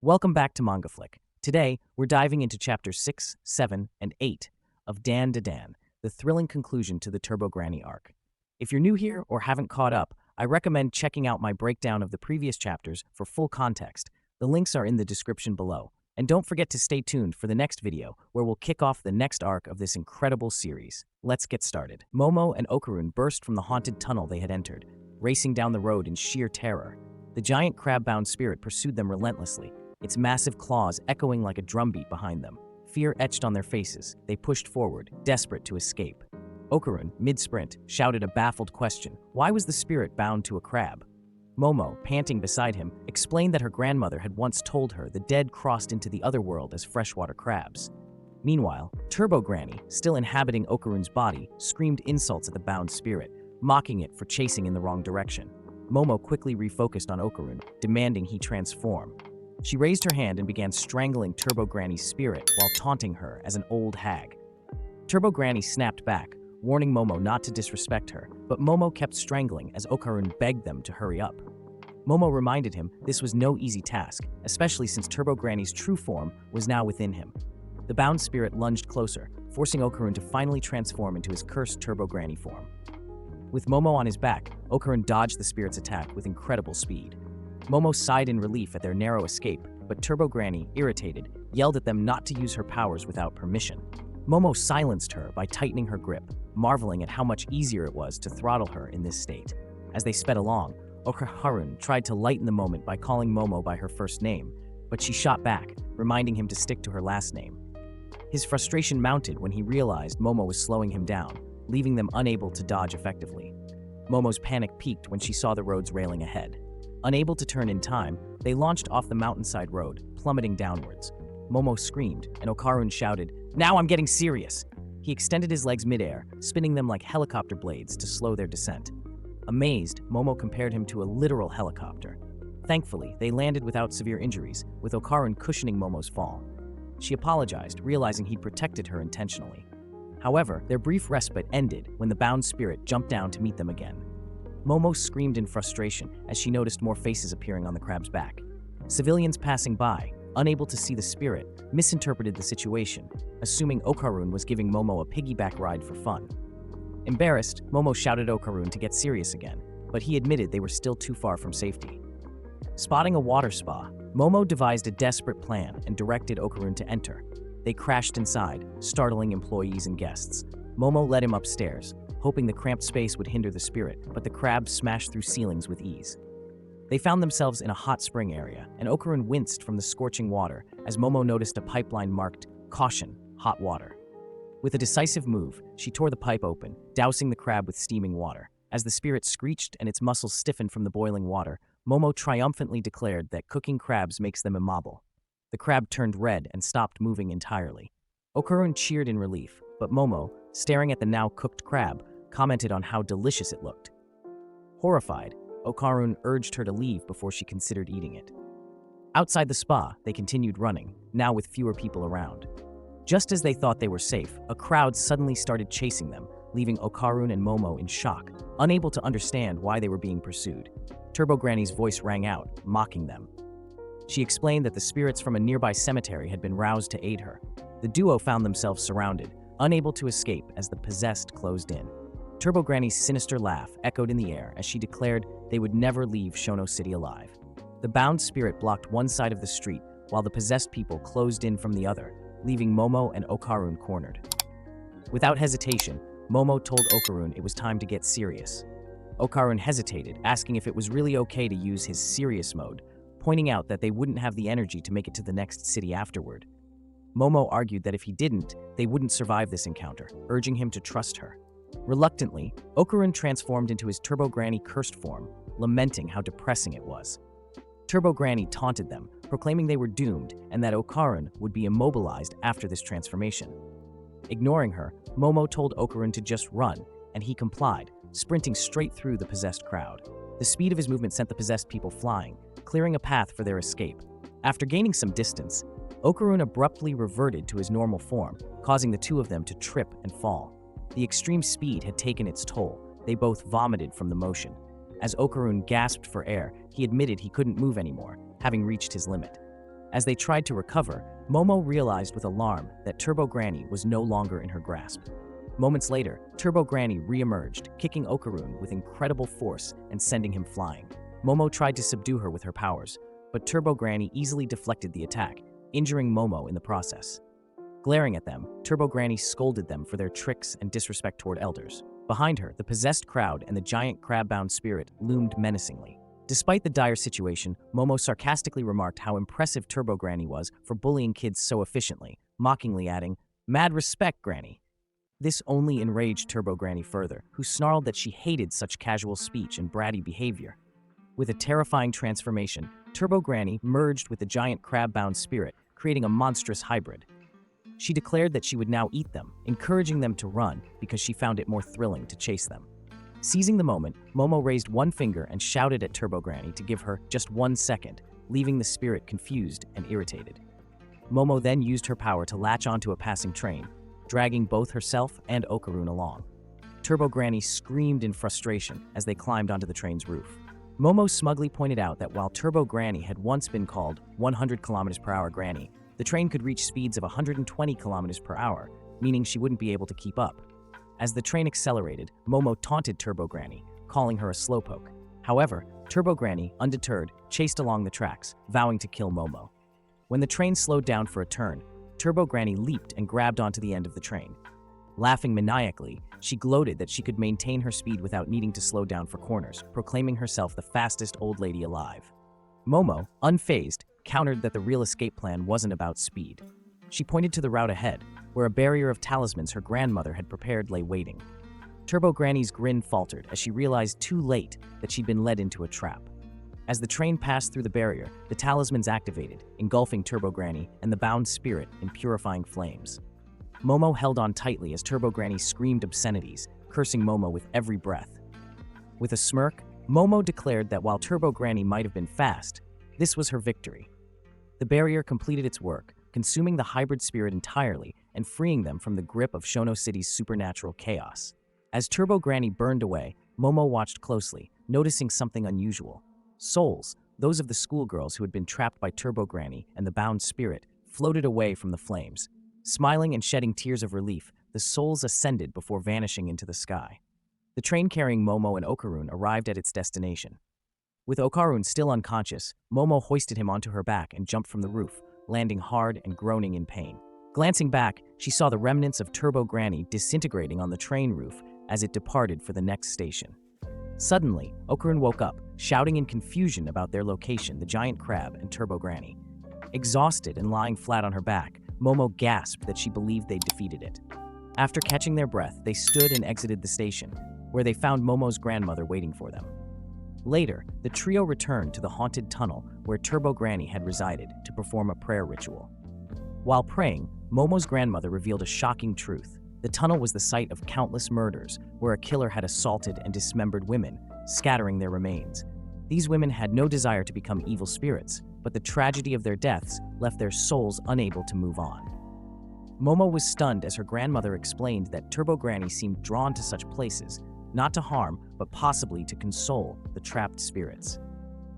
Welcome back to MangaFlick. Today, we're diving into chapters 6, 7, and 8 of Dandadan, the thrilling conclusion to the Turbo Granny arc. If you're new here or haven't caught up, I recommend checking out my breakdown of the previous chapters for full context. The links are in the description below. And don't forget to stay tuned for the next video, where we'll kick off the next arc of this incredible series. Let's get started. Momo and Okarun burst from the haunted tunnel they had entered, racing down the road in sheer terror. The giant crab-bound spirit pursued them relentlessly, its massive claws echoing like a drumbeat behind them. Fear etched on their faces, they pushed forward, desperate to escape. Okarun, mid-sprint, shouted a baffled question. Why was the spirit bound to a crab? Momo, panting beside him, explained that her grandmother had once told her the dead crossed into the other world as freshwater crabs. Meanwhile, Turbo Granny, still inhabiting Okarun's body, screamed insults at the bound spirit, mocking it for chasing in the wrong direction. Momo quickly refocused on Okarun, demanding he transform. She raised her hand and began strangling Turbo Granny's spirit while taunting her as an old hag. Turbo Granny snapped back, warning Momo not to disrespect her, but Momo kept strangling as Okarun begged them to hurry up. Momo reminded him this was no easy task, especially since Turbo Granny's true form was now within him. The bound spirit lunged closer, forcing Okarun to finally transform into his cursed Turbo Granny form. With Momo on his back, Okarun dodged the spirit's attack with incredible speed. Momo sighed in relief at their narrow escape, but Turbo Granny, irritated, yelled at them not to use her powers without permission. Momo silenced her by tightening her grip, marveling at how much easier it was to throttle her in this state. As they sped along, Okarun tried to lighten the moment by calling Momo by her first name, but she shot back, reminding him to stick to her last name. His frustration mounted when he realized Momo was slowing him down, leaving them unable to dodge effectively. Momo's panic peaked when she saw the road's railing ahead. Unable to turn in time, they launched off the mountainside road, plummeting downwards. Momo screamed, and Okarun shouted, "Now I'm getting serious!" He extended his legs midair, spinning them like helicopter blades to slow their descent. Amazed, Momo compared him to a literal helicopter. Thankfully, they landed without severe injuries, with Okarun cushioning Momo's fall. She apologized, realizing he'd protected her intentionally. However, their brief respite ended when the bound spirit jumped down to meet them again. Momo screamed in frustration as she noticed more faces appearing on the crab's back. Civilians passing by, unable to see the spirit, misinterpreted the situation, assuming Okarun was giving Momo a piggyback ride for fun. Embarrassed, Momo shouted at Okarun to get serious again, but he admitted they were still too far from safety. Spotting a water spa, Momo devised a desperate plan and directed Okarun to enter. They crashed inside, startling employees and guests. Momo led him upstairs, hoping the cramped space would hinder the spirit, but the crabs smashed through ceilings with ease. They found themselves in a hot spring area, and Okarun winced from the scorching water as Momo noticed a pipeline marked, "Caution, hot water." With a decisive move, she tore the pipe open, dousing the crab with steaming water. As the spirit screeched and its muscles stiffened from the boiling water, Momo triumphantly declared that cooking crabs makes them immobile. The crab turned red and stopped moving entirely. Okarun cheered in relief, but Momo, staring at the now cooked crab, commented on how delicious it looked. Horrified, Okarun urged her to leave before she considered eating it. Outside the spa, they continued running, now with fewer people around. Just as they thought they were safe, a crowd suddenly started chasing them, leaving Okarun and Momo in shock, unable to understand why they were being pursued. Turbo Granny's voice rang out, mocking them. She explained that the spirits from a nearby cemetery had been roused to aid her. The duo found themselves surrounded, unable to escape as the possessed closed in. Turbo Granny's sinister laugh echoed in the air as she declared they would never leave Shono City alive. The bound spirit blocked one side of the street, while the possessed people closed in from the other, leaving Momo and Okarun cornered. Without hesitation, Momo told Okarun it was time to get serious. Okarun hesitated, asking if it was really okay to use his serious mode, pointing out that they wouldn't have the energy to make it to the next city afterward. Momo argued that if he didn't, they wouldn't survive this encounter, urging him to trust her. Reluctantly, Okarun transformed into his Turbo Granny cursed form, lamenting how depressing it was. Turbo Granny taunted them, proclaiming they were doomed and that Okarun would be immobilized after this transformation. Ignoring her, Momo told Okarun to just run, and he complied, sprinting straight through the possessed crowd. The speed of his movement sent the possessed people flying, clearing a path for their escape. After gaining some distance, Okarun abruptly reverted to his normal form, causing the two of them to trip and fall. The extreme speed had taken its toll. They both vomited from the motion. As Okarun gasped for air, he admitted he couldn't move anymore, having reached his limit. As they tried to recover, Momo realized with alarm that Turbo Granny was no longer in her grasp. Moments later, Turbo Granny re-emerged, kicking Okarun with incredible force and sending him flying. Momo tried to subdue her with her powers, but Turbo Granny easily deflected the attack, injuring Momo in the process. Glaring at them, Turbo Granny scolded them for their tricks and disrespect toward elders. Behind her, the possessed crowd and the giant crab-bound spirit loomed menacingly. Despite the dire situation, Momo sarcastically remarked how impressive Turbo Granny was for bullying kids so efficiently, mockingly adding, "Mad respect, Granny." This only enraged Turbo Granny further, who snarled that she hated such casual speech and bratty behavior. With a terrifying transformation, Turbo Granny merged with the giant crab-bound spirit, creating a monstrous hybrid. She declared that she would now eat them, encouraging them to run because she found it more thrilling to chase them. Seizing the moment, Momo raised one finger and shouted at Turbo Granny to give her just 1 second, leaving the spirit confused and irritated. Momo then used her power to latch onto a passing train, dragging both herself and Okarun along. Turbo Granny screamed in frustration as they climbed onto the train's roof. Momo smugly pointed out that while Turbo Granny had once been called 100 km/h Granny, the train could reach speeds of 120 km/h, meaning she wouldn't be able to keep up. As the train accelerated, Momo taunted Turbo Granny, calling her a slowpoke. However, Turbo Granny, undeterred, chased along the tracks, vowing to kill Momo. When the train slowed down for a turn, Turbo Granny leaped and grabbed onto the end of the train. Laughing maniacally, she gloated that she could maintain her speed without needing to slow down for corners, proclaiming herself the fastest old lady alive. Momo, unfazed, countered that the real escape plan wasn't about speed. She pointed to the route ahead, where a barrier of talismans her grandmother had prepared lay waiting. Turbo Granny's grin faltered as she realized too late that she'd been led into a trap. As the train passed through the barrier, the talismans activated, engulfing Turbo Granny and the bound spirit in purifying flames. Momo held on tightly as Turbo Granny screamed obscenities, cursing Momo with every breath. With a smirk, Momo declared that while Turbo Granny might have been fast, this was her victory. The barrier completed its work, consuming the hybrid spirit entirely and freeing them from the grip of Shono City's supernatural chaos. As Turbo Granny burned away, Momo watched closely, noticing something unusual. Souls, those of the schoolgirls who had been trapped by Turbo Granny and the bound spirit, floated away from the flames. Smiling and shedding tears of relief, the souls ascended before vanishing into the sky. The train carrying Momo and Okarun arrived at its destination. With Okarun still unconscious, Momo hoisted him onto her back and jumped from the roof, landing hard and groaning in pain. Glancing back, she saw the remnants of Turbo Granny disintegrating on the train roof as it departed for the next station. Suddenly, Okarun woke up, shouting in confusion about their location, the giant crab and Turbo Granny. Exhausted and lying flat on her back, Momo gasped that she believed they'd defeated it. After catching their breath, they stood and exited the station, where they found Momo's grandmother waiting for them. Later, the trio returned to the haunted tunnel where Turbo Granny had resided to perform a prayer ritual. While praying, Momo's grandmother revealed a shocking truth. The tunnel was the site of countless murders, where a killer had assaulted and dismembered women, scattering their remains. These women had no desire to become evil spirits, but the tragedy of their deaths left their souls unable to move on. Momo was stunned as her grandmother explained that Turbo Granny seemed drawn to such places, not to harm, but possibly to console the trapped spirits.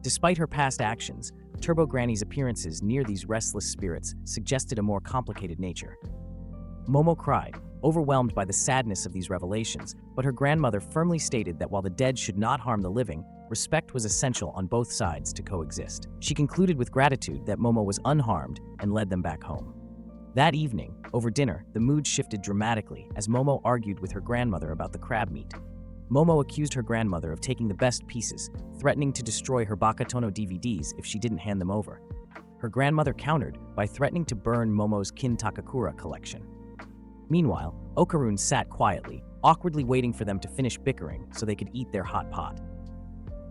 Despite her past actions, Turbo Granny's appearances near these restless spirits suggested a more complicated nature. Momo cried, overwhelmed by the sadness of these revelations, but her grandmother firmly stated that while the dead should not harm the living, respect was essential on both sides to coexist. She concluded with gratitude that Momo was unharmed and led them back home. That evening, over dinner, the mood shifted dramatically as Momo argued with her grandmother about the crab meat. Momo accused her grandmother of taking the best pieces, threatening to destroy her Bakatono DVDs if she didn't hand them over. Her grandmother countered by threatening to burn Momo's Kin Takakura collection. Meanwhile, Okarun sat quietly, awkwardly waiting for them to finish bickering so they could eat their hot pot.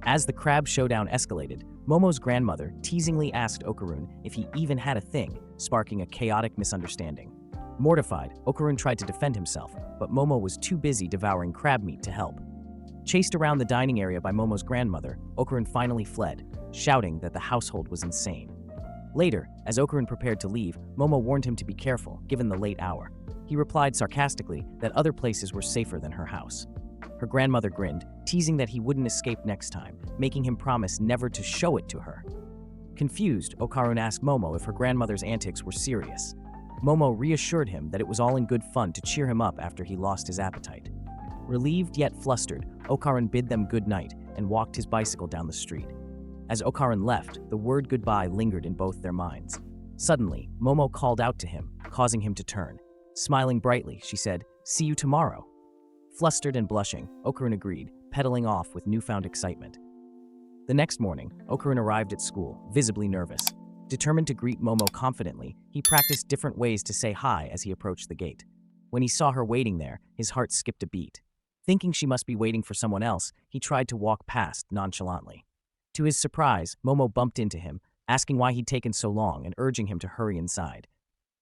As the crab showdown escalated, Momo's grandmother teasingly asked Okarun if he even had a thing, sparking a chaotic misunderstanding. Mortified, Okarun tried to defend himself, but Momo was too busy devouring crab meat to help. Chased around the dining area by Momo's grandmother, Okarun finally fled, shouting that the household was insane. Later, as Okarun prepared to leave, Momo warned him to be careful, given the late hour. He replied sarcastically that other places were safer than her house. Her grandmother grinned, teasing that he wouldn't escape next time, making him promise never to show it to her. Confused, Okarun asked Momo if her grandmother's antics were serious. Momo reassured him that it was all in good fun to cheer him up after he lost his appetite. Relieved yet flustered, Okarun bid them good night and walked his bicycle down the street. As Okarun left, the word goodbye lingered in both their minds. Suddenly, Momo called out to him, causing him to turn. Smiling brightly, she said, "See you tomorrow." Flustered and blushing, Okarun agreed, pedaling off with newfound excitement. The next morning, Okarun arrived at school, visibly nervous. Determined to greet Momo confidently, he practiced different ways to say hi as he approached the gate. When he saw her waiting there, his heart skipped a beat. Thinking she must be waiting for someone else, he tried to walk past nonchalantly. To his surprise, Momo bumped into him, asking why he'd taken so long and urging him to hurry inside.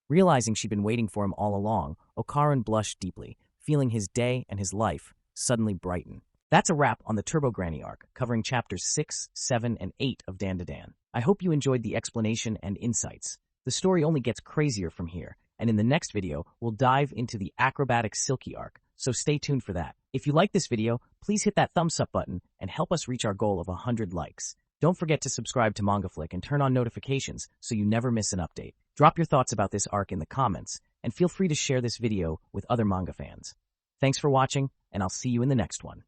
Realizing she'd been waiting for him all along, Okarun blushed deeply, feeling his day and his life suddenly brighten. That's a wrap on the Turbo Granny arc, covering chapters 6, 7, and 8 of Dandadan. I hope you enjoyed the explanation and insights. The story only gets crazier from here, and in the next video, we'll dive into the acrobatic Silky arc, so stay tuned for that. If you like this video, please hit that thumbs up button and help us reach our goal of 100 likes. Don't forget to subscribe to MangaFlick and turn on notifications so you never miss an update. Drop your thoughts about this arc in the comments, and feel free to share this video with other manga fans. Thanks for watching, and I'll see you in the next one.